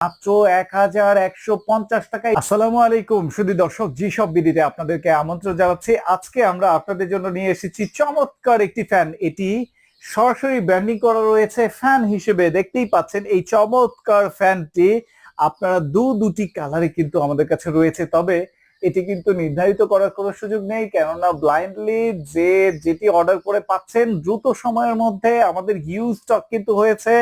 মাত্র 1150 টাকায়। আসসালামু আলাইকুম সুধী দর্শক, জি সব বিডিতে আপনাদেরকে আমন্ত্রণ জানাচ্ছি। আজকে আমরা আপনাদের জন্য নিয়ে এসেছি চমৎকার একটি ফ্যান। এটি সরাসরি ব্র্যান্ডিং করা রয়েছে ফ্যান হিসেবে। দেখতেই পাচ্ছেন এই চমৎকার ফ্যানটি আপনারা দুটি কালারে কিন্তু আমাদের কাছে রয়েছে। তবে এটি কিন্তু নির্ধারিত করার কোনো সুযোগ নেই, কেননা ব্লাইন্ডলি যেটি অর্ডার করে পাচ্ছেন দ্রুত সময়ের মধ্যে। আমাদের হিউজ স্টক কিন্তু হয়েছে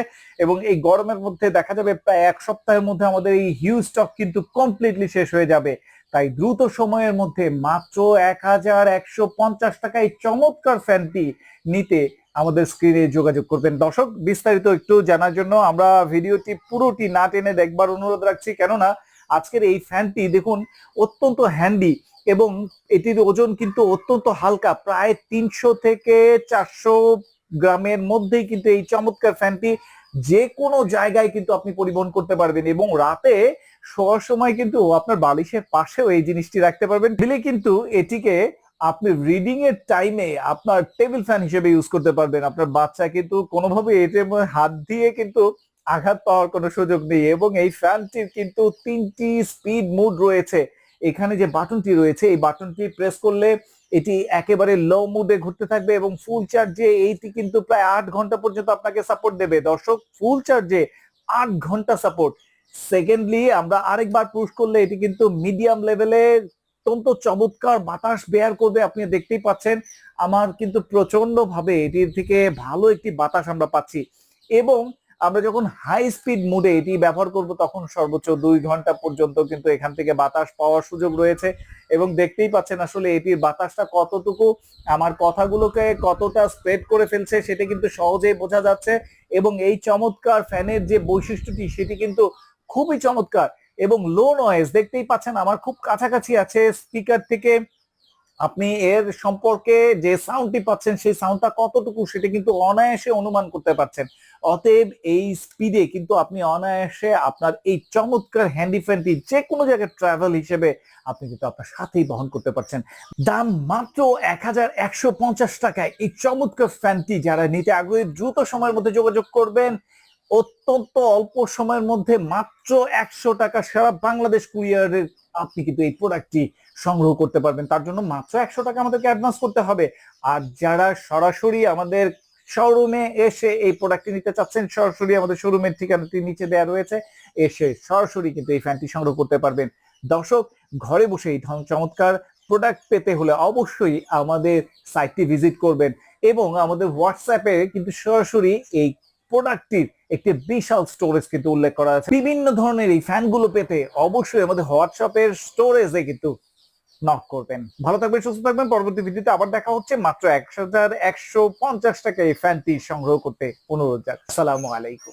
এবং এই গরমের মধ্যে দেখা যাবে প্রায় এক সপ্তাহের মধ্যে আমাদের এই হিউজ স্টক কিন্তু কমপ্লিটলি শেষ হয়ে যাবে। তাই দ্রুত সময়ের মধ্যে মাত্র 1150 টাকায় চমৎকার ফ্যানটি নিতে আমাদের স্ক্রিনে যোগাযোগ করবেন। দর্শক, বিস্তারিত একটু জানার জন্য আমরা ভিডিওটি পুরোটি না টেনে দেখবার অনুরোধ রাখছি, কেননা আজকের এই ফ্যানটি দেখুন অত্যন্ত হ্যান্ডি এবং এটির ওজন কিন্তু অত্যন্ত হালকা, প্রায় 300 থেকে 400 গ্রামের মধ্যেই কিন্তু এই চমৎকার ফ্যানটি যে কোনো জায়গায় কিন্তু আপনি পরিবহন করতে পারবেন এবং রাতে শোয়ার সময় কিন্তু আপনার বালিশের পাশেও এই জিনিসটি রাখতে পারবেন। দিলে কিন্তু এটিকে আপনি রিডিং এর টাইমে আপনার টেবিল ফ্যান হিসেবে ইউজ করতে পারবেন। আপনার বাচ্চা কিন্তু কোনোভাবে এটির মধ্যে হাত দিয়ে কিন্তু আঘাত পাওয়ার কোনো সুযোগ নেই। এবং এই ফ্যানটির কিন্তু 3টি স্পিড মোড রয়েছে। এখানে যে বাটনটি রয়েছে এই বাটনটি প্রেস করলে এটি একেবারে লো মুডে ঘুরতে থাকবে এবং ফুল চার্জে এইটি কিন্তু প্রায় 8 ঘন্টা পর্যন্ত আপনাকে সাপোর্ট দেবে। দর্শক, ফুল চার্জে 8 ঘন্টা সাপোর্ট। সেকেন্ডলি আমরা আরেকবার পুশ করলে এটি কিন্তু মিডিয়াম লেভেলে অত্যন্ত চমৎকার বাতাস বের করবে। আপনি দেখতেই পাচ্ছেন আমার কিন্তু প্রচন্ড ভাবে এটির থেকে ভালো একটি বাতাস আমরা পাচ্ছি। এবং আমরা যখন হাই স্পিড মোডে এটি ব্যবহার করব তখন সর্বোচ্চ 2 ঘন্টা পর্যন্ত কিন্তু এখান থেকে বাতাস পাওয়ার সুযোগ রয়েছে। এবং দেখতেই পাচ্ছেন আসলে এটির বাতাসটা কতটুকু আমার কথাগুলোকে কতটা স্প্রেড করে ফেলছে সেটা কিন্তু সহজেই বোঝা যাচ্ছে। এবং এই চমৎকার ফ্যানের যে বৈশিষ্ট্যটি সেটি কিন্তু খুবই চমৎকার এবং লো নয়েজ। দেখতেই পাচ্ছেন আমার খুব কাছাকাছি আছে স্পিকার থেকে, আপনি এর সম্পর্কে যে সাউন্ডটি পাচ্ছেন সেই সাউন্ডটা কতটুকু সেটা কিন্তু অনায়াসে অনুমান করতে পারছেন। অতএব এই স্পিডে কিন্তু আপনি অনায়াসে আপনার এই চমৎকার হ্যান্ডি ফ্যানটি যে কোনো জায়গায় ট্রাভেল হিসেবে আপনি কিন্তু আপনার সাথেই বহন করতে পারছেন। দাম মাত্র 1150 টাকায় এই চমৎকার ফ্যানটি যারা নিতে আগ্রহী দ্রুত সময়ের মধ্যে যোগাযোগ করবেন। অত্যন্ত অল্প সময়ের মধ্যে মাত্র 100 টাকা সারা বাংলাদেশ কুরিয়ারের আপনি কিন্তু এই প্রোডাক্টটি সংগ্রহ করতে পারবেন। তার জন্য মাত্র 100 টাকা আমাদেরকে অ্যাডভান্স করতে হবে। আর যারা সরাসরি আমাদের শোরুমে এসে এই প্রোডাক্টটি নিতে চাচ্ছেন, সরাসরি আমাদের শোরুমের ঠিকানাটি নিচে দেওয়া রয়েছে, এসে সরাসরি কিন্তু এই ফ্যানটি সংগ্রহ করতে পারবেন। দর্শক, ঘরে বসে এই চমৎকার প্রোডাক্ট পেতে হলে অবশ্যই আমাদের সাইটটি ভিজিট করবেন এবং আমাদের হোয়াটসঅ্যাপে কিন্তু সরাসরি এই প্রোডাক্টটির একটি বিশাল স্টোরেজ কিন্তু উল্লেখ করা আছে। বিভিন্ন ধরনের এই ফ্যানগুলো পেতে অবশ্যই আমাদের হোয়াটসঅ্যাপের স্টোরেজে কিন্তু নক করবেন। ভালো থাকবেন, সুস্থ থাকবেন। পরবর্তী ভিডিওতে আবার দেখা হচ্ছে। মাত্র 1150 টাকায় এই ফ্যানটি সংগ্রহ করতে অনুরোধ জানাচ্ছি। আসসালামু আলাইকুম।